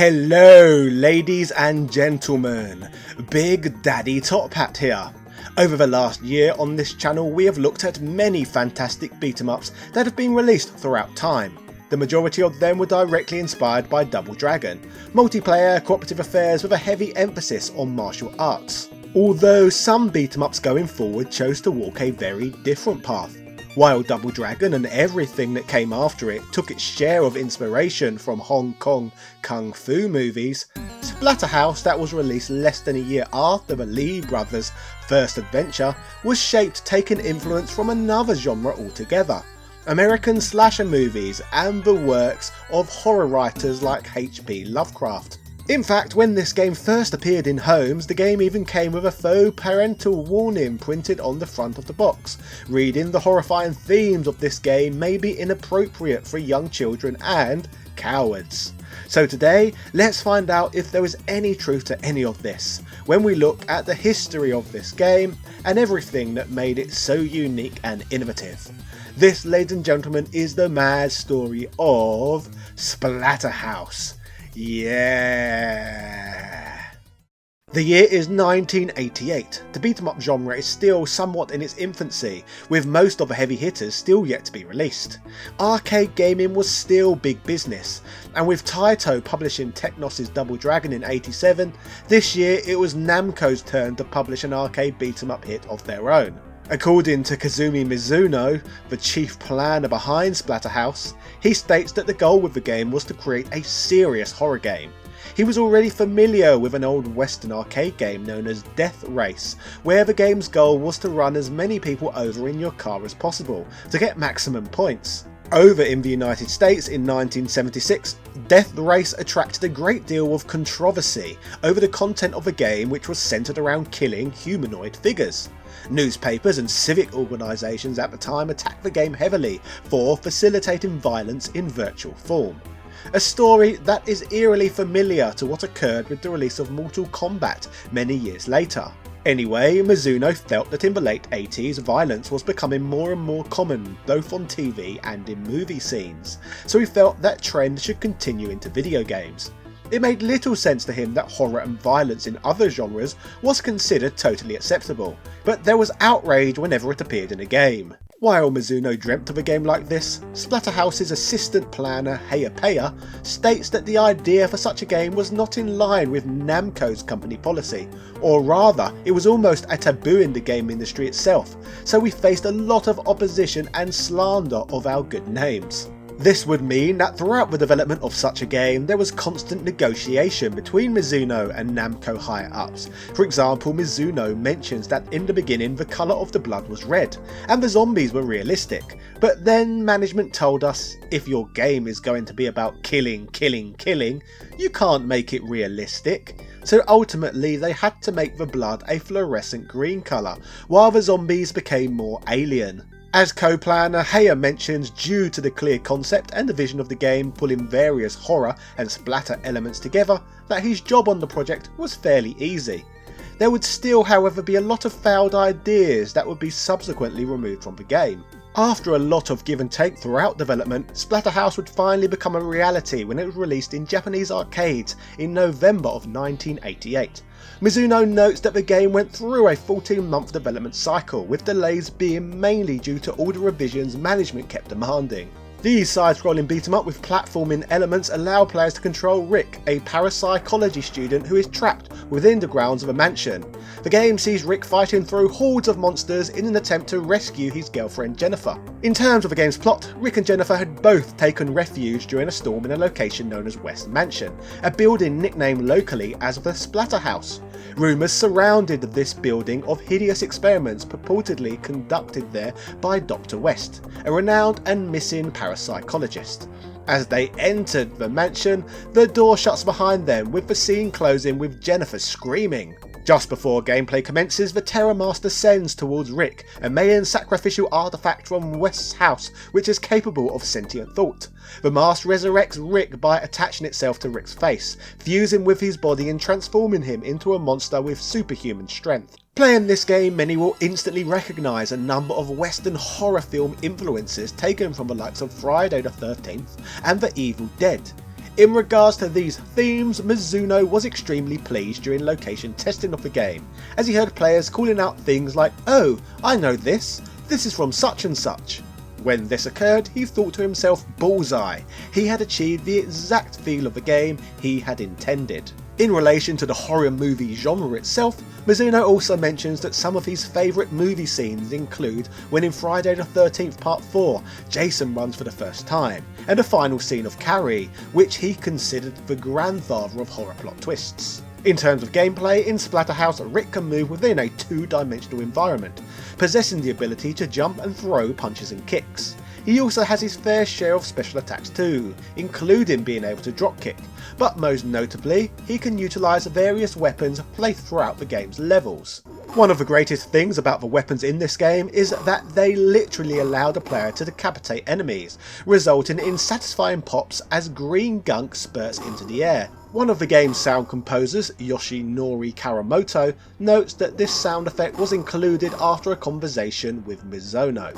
Hello ladies and gentlemen, Big Daddy Top Hat here. Over the last year on this channel we have looked at many fantastic beat 'em ups that have been released throughout time. The majority of them were directly inspired by Double Dragon, multiplayer cooperative affairs with a heavy emphasis on martial arts. Although some beat 'em ups going forward chose to walk a very different path. While Double Dragon and everything that came after it took its share of inspiration from Hong Kong kung fu movies, Splatterhouse, that was released less than a year after the Lee brothers' first adventure, was shaped taking influence from another genre altogether, American slasher movies and the works of horror writers like H.P. Lovecraft. In fact, when this game first appeared in homes, the game even came with a faux parental warning printed on the front of the box, reading the horrifying themes of this game may be inappropriate for young children and cowards. So today, let's find out if there is any truth to any of this, when we look at the history of this game and everything that made it so unique and innovative. This, ladies and gentlemen, is the mad story of Splatterhouse. Yeah! The year is 1988. The beat 'em up genre is still somewhat in its infancy, with most of the heavy hitters still yet to be released. Arcade gaming was still big business, and with Taito publishing Technos' Double Dragon in 87, this year it was Namco's turn to publish an arcade beat 'em up hit of their own. According to Kazumi Mizuno, the chief planner behind Splatterhouse, he states that the goal with the game was to create a serious horror game. He was already familiar with an old western arcade game known as Death Race, where the game's goal was to run as many people over in your car as possible to get maximum points. Over in the United States in 1976, Death Race attracted a great deal of controversy over the content of the game, which was centered around killing humanoid figures. Newspapers and civic organisations at the time attacked the game heavily for facilitating violence in virtual form. A story that is eerily familiar to what occurred with the release of Mortal Kombat many years later. Anyway, Mizuno felt that in the late 80s violence was becoming more and more common both on TV and in movie scenes, so he felt that trend should continue into video games. It made little sense to him that horror and violence in other genres was considered totally acceptable, but there was outrage whenever it appeared in a game. While Mizuno dreamt of a game like this, Splatterhouse's assistant planner Heya states that the idea for such a game was not in line with Namco's company policy, or rather it was almost a taboo in the game industry itself, so we faced a lot of opposition and slander of our good names. This would mean that throughout the development of such a game there was constant negotiation between Mizuno and Namco higher ups. For example, Mizuno mentions that in the beginning the colour of the blood was red and the zombies were realistic, but then management told us, if your game is going to be about killing, you can't make it realistic. So ultimately they had to make the blood a fluorescent green colour, while the zombies became more alien. As co-planner, Heya mentions due to the clear concept and the vision of the game pulling various horror and splatter elements together, that his job on the project was fairly easy. There would still however be a lot of failed ideas that would be subsequently removed from the game. After a lot of give and take throughout development, Splatterhouse would finally become a reality when it was released in Japanese arcades in November of 1988. Mizuno notes that the game went through a 14-month development cycle, with delays being mainly due to all the revisions management kept demanding. These side-scrolling beat 'em up with platforming elements allow players to control Rick, a parapsychology student who is trapped within the grounds of a mansion. The game sees Rick fighting through hordes of monsters in an attempt to rescue his girlfriend Jennifer. In terms of the game's plot, Rick and Jennifer had both taken refuge during a storm in a location known as West Mansion, a building nicknamed locally as the Splatterhouse. Rumours surrounded this building of hideous experiments purportedly conducted there by Dr. West, a renowned and missing parapsychologist. As they entered the mansion, the door shuts behind them, with the scene closing with Jennifer screaming. Just before gameplay commences, the Terror Master sends towards Rick a Mayan sacrificial artifact from West's house which is capable of sentient thought. The mask resurrects Rick by attaching itself to Rick's face, fusing with his body and transforming him into a monster with superhuman strength. Playing this game, many will instantly recognise a number of Western horror film influences taken from the likes of Friday the 13th and The Evil Dead. In regards to these themes, Mizuno was extremely pleased during location testing of the game, as he heard players calling out things like, "Oh, I know this is from such and such." When this occurred, he thought to himself, bullseye, he had achieved the exact feel of the game he had intended. In relation to the horror movie genre itself, Mizuno also mentions that some of his favourite movie scenes include when in Friday the 13th Part 4, Jason runs for the first time, and the final scene of Carrie, which he considered the grandfather of horror plot twists. In terms of gameplay, in Splatterhouse, Rick can move within a two-dimensional environment, possessing the ability to jump and throw punches and kicks. He also has his fair share of special attacks too, including being able to dropkick, but most notably, he can utilise various weapons placed throughout the game's levels. One of the greatest things about the weapons in this game is that they literally allow the player to decapitate enemies, resulting in satisfying pops as green gunk spurts into the air. One of the game's sound composers, Yoshinori Karamoto, notes that this sound effect was included after a conversation with Mizuno.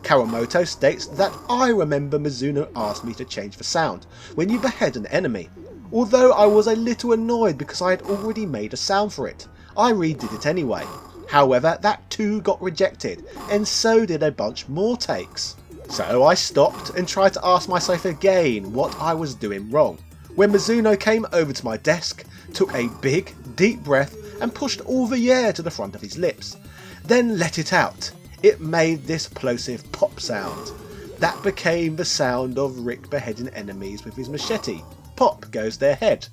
Karamoto states that "I remember Mizuno asked me to change the sound when you behead an enemy. Although I was a little annoyed because I had already made a sound for it, I redid it anyway. However, that too got rejected, and so did a bunch more takes. So I stopped and tried to ask myself again what I was doing wrong, when Mizuno came over to my desk, took a big, deep breath and pushed all the air to the front of his lips, then let it out. It made this plosive pop sound. That became the sound of Rick beheading enemies with his machete. Pop goes their head.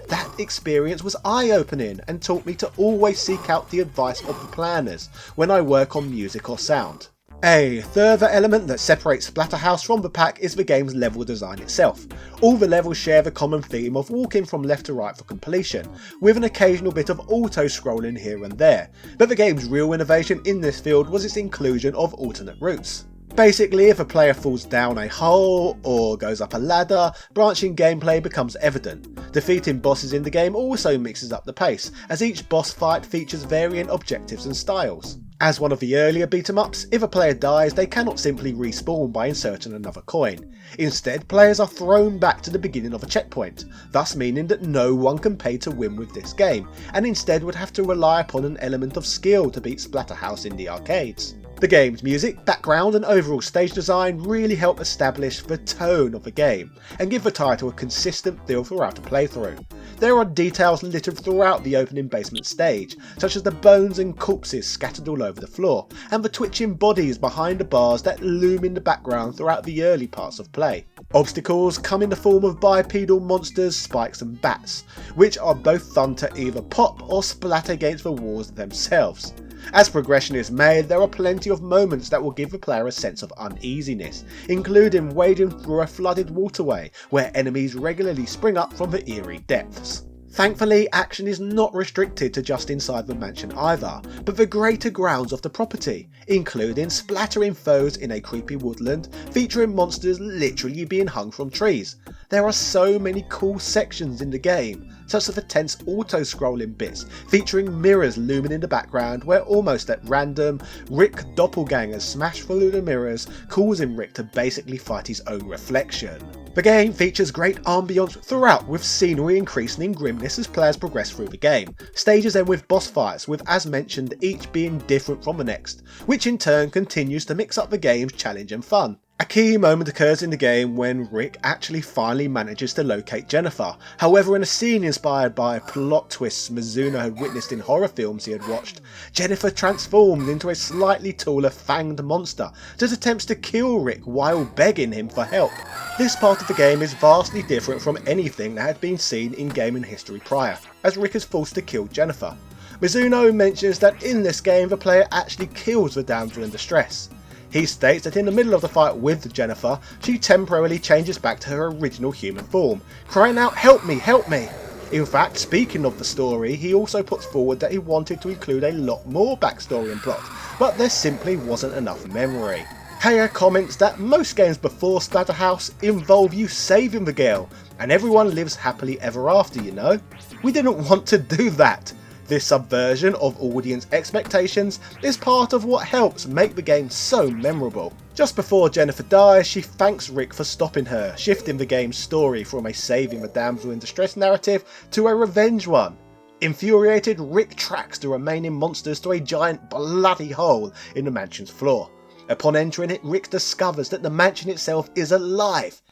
That experience was eye-opening and taught me to always seek out the advice of the planners when I work on music or sound. A further element that separates Splatterhouse from the pack is the game's level design itself. All the levels share the common theme of walking from left to right for completion, with an occasional bit of auto-scrolling here and there, but the game's real innovation in this field was its inclusion of alternate routes. Basically, if a player falls down a hole or goes up a ladder, branching gameplay becomes evident. Defeating bosses in the game also mixes up the pace, as each boss fight features varying objectives and styles. As one of the earlier beat-em-ups, if a player dies, they cannot simply respawn by inserting another coin. Instead, players are thrown back to the beginning of a checkpoint, thus meaning that no one can pay to win with this game, and instead would have to rely upon an element of skill to beat Splatterhouse in the arcades. The game's music, background and overall stage design really help establish the tone of the game, and give the title a consistent feel throughout the playthrough. There are details littered throughout the opening basement stage, such as the bones and corpses scattered all over the floor, and the twitching bodies behind the bars that loom in the background throughout the early parts of play. Obstacles come in the form of bipedal monsters, spikes and bats, which are both fun to either pop or splatter against the walls themselves. As progression is made, there are plenty of moments that will give the player a sense of uneasiness, including wading through a flooded waterway where enemies regularly spring up from the eerie depths. Thankfully, action is not restricted to just inside the mansion either, but the greater grounds of the property, including splattering foes in a creepy woodland, featuring monsters literally being hung from trees. There are so many cool sections in the game, such as the tense auto-scrolling bits, featuring mirrors looming in the background where almost at random, Rick doppelgangers smash through the mirrors, causing Rick to basically fight his own reflection. The game features great ambience throughout, with scenery increasing in grimness as players progress through the game. Stages end with boss fights, with, as mentioned, each being different from the next, which in turn continues to mix up the game's challenge and fun. A key moment occurs in the game when Rick actually finally manages to locate Jennifer. However, in a scene inspired by plot twists Mizuno had witnessed in horror films he had watched, Jennifer transformed into a slightly taller fanged monster that attempts to kill Rick while begging him for help. This part of the game is vastly different from anything that had been seen in gaming history prior, as Rick is forced to kill Jennifer. Mizuno mentions that in this game the player actually kills the damsel in distress. He states that in the middle of the fight with Jennifer, she temporarily changes back to her original human form, crying out, "Help me, help me!" In fact, speaking of the story, he also puts forward that he wanted to include a lot more backstory and plot, but there simply wasn't enough memory. Heyer comments that most games before Splatterhouse involve you saving the girl, and everyone lives happily ever after, you know? We didn't want to do that. This subversion of audience expectations is part of what helps make the game so memorable. Just before Jennifer dies, she thanks Rick for stopping her, shifting the game's story from a saving the damsel in distress narrative to a revenge one. Infuriated, Rick tracks the remaining monsters to a giant bloody hole in the mansion's floor. Upon entering it, Rick discovers that the mansion itself is alive.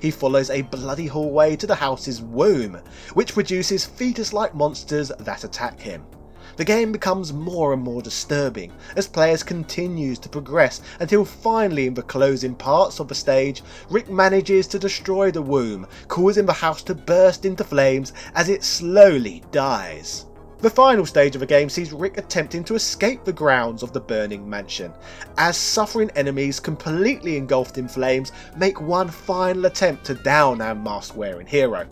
He follows a bloody hallway to the house's womb, which produces fetus-like monsters that attack him. The game becomes more and more disturbing as players continues to progress until finally in the closing parts of the stage, Rick manages to destroy the womb, causing the house to burst into flames as it slowly dies. The final stage of the game sees Rick attempting to escape the grounds of the burning mansion, as suffering enemies completely engulfed in flames make one final attempt to down our mask-wearing hero.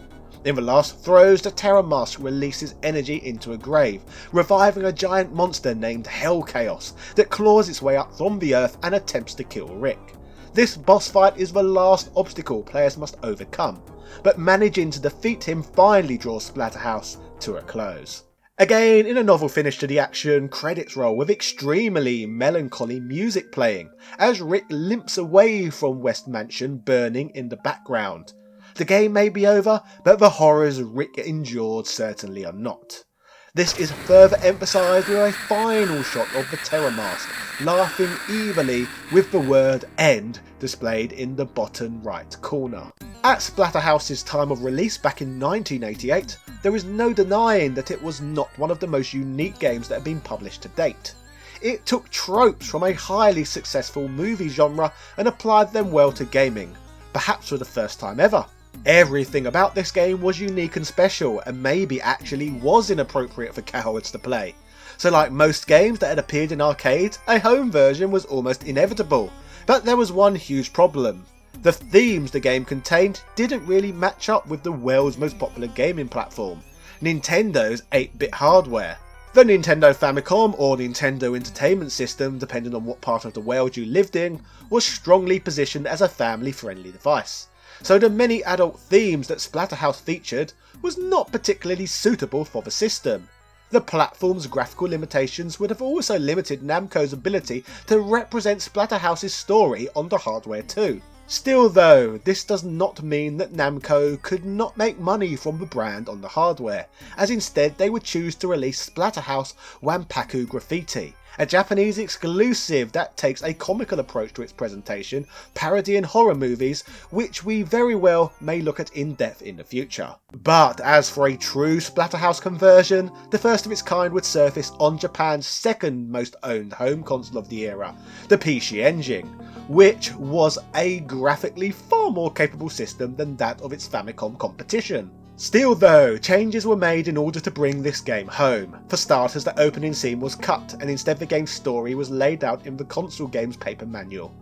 In the last throes, the Terror Mask releases energy into a grave, reviving a giant monster named Hell Chaos that claws its way up from the earth and attempts to kill Rick. This boss fight is the last obstacle players must overcome, but managing to defeat him finally draws Splatterhouse to a close. Again, in a novel finish to the action, credits roll with extremely melancholy music playing, as Rick limps away from West Mansion burning in the background. The game may be over, but the horrors Rick endured certainly are not. This is further emphasised with a final shot of the Terror Mask, laughing evilly with the word END displayed in the bottom right corner. At Splatterhouse's time of release back in 1988, there is no denying that it was not one of the most unique games that have been published to date. It took tropes from a highly successful movie genre and applied them well to gaming, perhaps for the first time ever. Everything about this game was unique and special, and maybe actually was inappropriate for cowards to play. So like most games that had appeared in arcades, a home version was almost inevitable. But there was one huge problem. The themes the game contained didn't really match up with the world's most popular gaming platform, Nintendo's 8-bit hardware. The Nintendo Famicom, or Nintendo Entertainment System, depending on what part of the world you lived in, was strongly positioned as a family-friendly device. So the many adult themes that Splatterhouse featured was not particularly suitable for the system. The platform's graphical limitations would have also limited Namco's ability to represent Splatterhouse's story on the hardware too. Still though, this does not mean that Namco could not make money from the brand on the hardware, as instead they would choose to release Splatterhouse Wanpaku Graffiti, a Japanese exclusive that takes a comical approach to its presentation, parodying horror movies, which we very well may look at in depth in the future. But as for a true Splatterhouse conversion, the first of its kind would surface on Japan's second most owned home console of the era, the PC Engine, which was a graphically far more capable system than that of its Famicom competition. Still though, changes were made in order to bring this game home. For starters, the opening scene was cut, and instead the game's story was laid out in the console game's paper manual.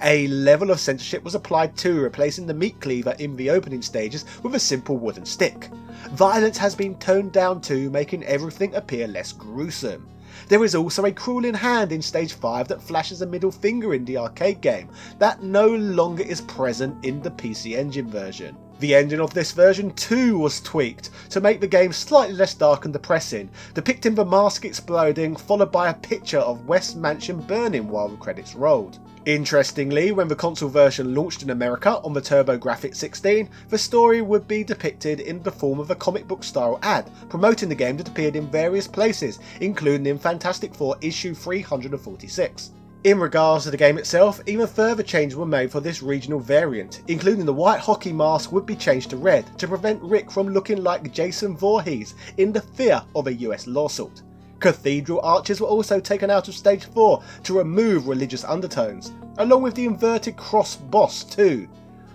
A level of censorship was applied too, replacing the meat cleaver in the opening stages with a simple wooden stick. Violence has been toned down too, making everything appear less gruesome. There is also a crawling hand in stage 5 that flashes a middle finger in the arcade game that no longer is present in the PC Engine version. The ending of this version too was tweaked to make the game slightly less dark and depressing, depicting the mask exploding followed by a picture of West Mansion burning while the credits rolled. Interestingly, when the console version launched in America on the TurboGrafx-16, the story would be depicted in the form of a comic book style ad promoting the game that appeared in various places, including in Fantastic Four issue 346. In regards to the game itself, even further changes were made for this regional variant, including the white hockey mask would be changed to red to prevent Rick from looking like Jason Voorhees in the fear of a US lawsuit. Cathedral arches were also taken out of stage 4 to remove religious undertones, along with the inverted cross boss too.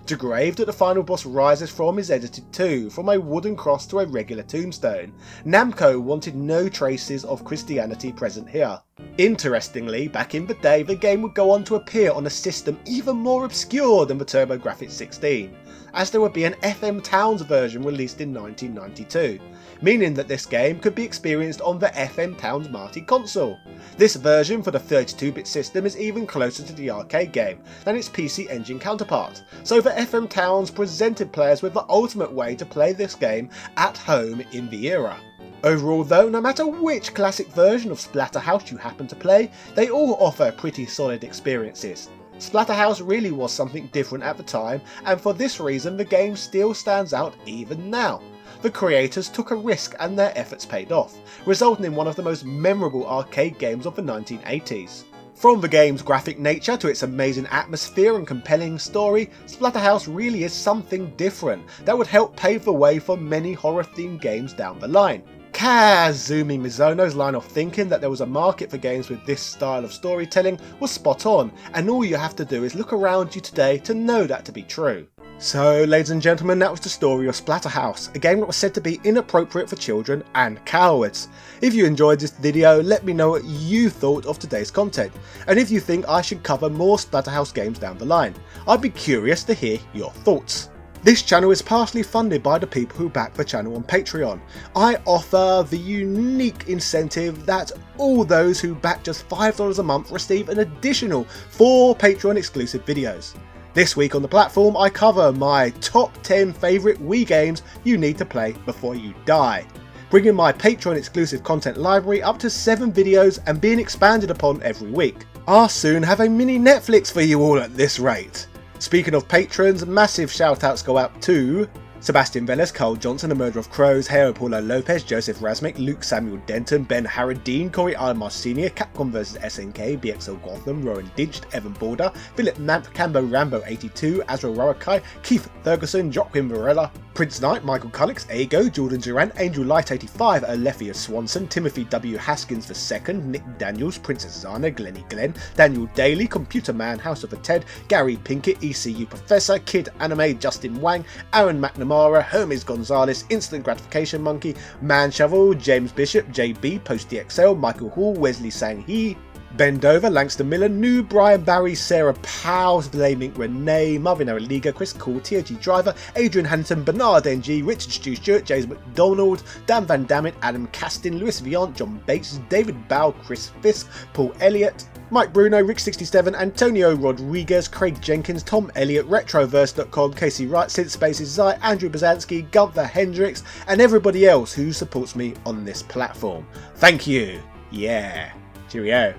The grave that the final boss rises from is edited too, from a wooden cross to a regular tombstone. Namco wanted no traces of Christianity present here. Interestingly, back in the day, the game would go on to appear on a system even more obscure than the TurboGrafx-16, as there would be an FM Towns version released in 1992, meaning that this game could be experienced on the FM Towns Marty console. This version for the 32-bit system is even closer to the arcade game than its PC Engine counterpart, so the FM Towns presented players with the ultimate way to play this game at home in the era. Overall though, no matter which classic version of Splatterhouse you happen to play, they all offer pretty solid experiences. Splatterhouse really was something different at the time, and for this reason the game still stands out even now. The creators took a risk and their efforts paid off, resulting in one of the most memorable arcade games of the 1980s. From the game's graphic nature to its amazing atmosphere and compelling story, Splatterhouse really is something different that would help pave the way for many horror-themed games down the line. Kazumi Mizuno's line of thinking that there was a market for games with this style of storytelling was spot on, and all you have to do is look around you today to know that to be true. So ladies and gentlemen, that was the story of Splatterhouse, a game that was said to be inappropriate for children and cowards. If you enjoyed this video, let me know what you thought of today's content, and if you think I should cover more Splatterhouse games down the line. I'd be curious to hear your thoughts. This channel is partially funded by the people who back the channel on Patreon. I offer the unique incentive that all those who back just $5 a month receive an additional 4 Patreon exclusive videos. This week on the platform I cover my top 10 favourite Wii games you need to play before you die, bringing my Patreon exclusive content library up to 7 videos and being expanded upon every week. I'll soon have a mini Netflix for you all at this rate. Speaking of patrons, massive shoutouts go out to Sebastian Velez, Carl Johnson, The Murder of Crows, Hero Paulo Lopez, Joseph Razmik, Luke Samuel Denton, Ben Harradine, Corey Almar Sr., Capcom vs SNK, BXL Gotham, Rowan Digit, Evan Border, Philip Mamp, Cambo Rambo 82, Azra Roakai, Keith Ferguson, Joaquin Varela, Prince Knight, Michael Cullix, Ago, Jordan Durant, Angel Light 85, Alethea Swanson, Timothy W. Haskins II, Nick Daniels, Princess Zana, Glennie Glenn, Daniel Daly, Computer Man, House of a Ted, Gary Pinkett, ECU Professor, Kid Anime, Justin Wang, Aaron McNamara, Hermes Gonzalez, Instant Gratification Monkey, Man Shovel, James Bishop, JB, Post DXL, Michael Hall, Wesley Sang-hee, Ben Dover, Langston Miller, New, Brian Barry, Sarah Powell, Blaming Renee, Marvin Liga, Chris Cool, TOG Driver, Adrian Hanton, Bernard NG, Richard Stu Stewart, James McDonald, Dan Van Dammit, Adam Castin, Lewis Viant, John Bates, David Bow, Chris Fisk, Paul Elliott, Mike Bruno, Rick67, Antonio Rodriguez, Craig Jenkins, Tom Elliott, Retroverse.com, Casey Wright, Synth Spaces, Zai, Andrew Bazansky, Gunther Hendricks, and everybody else who supports me on this platform. Thank you. Yeah. Cheerio.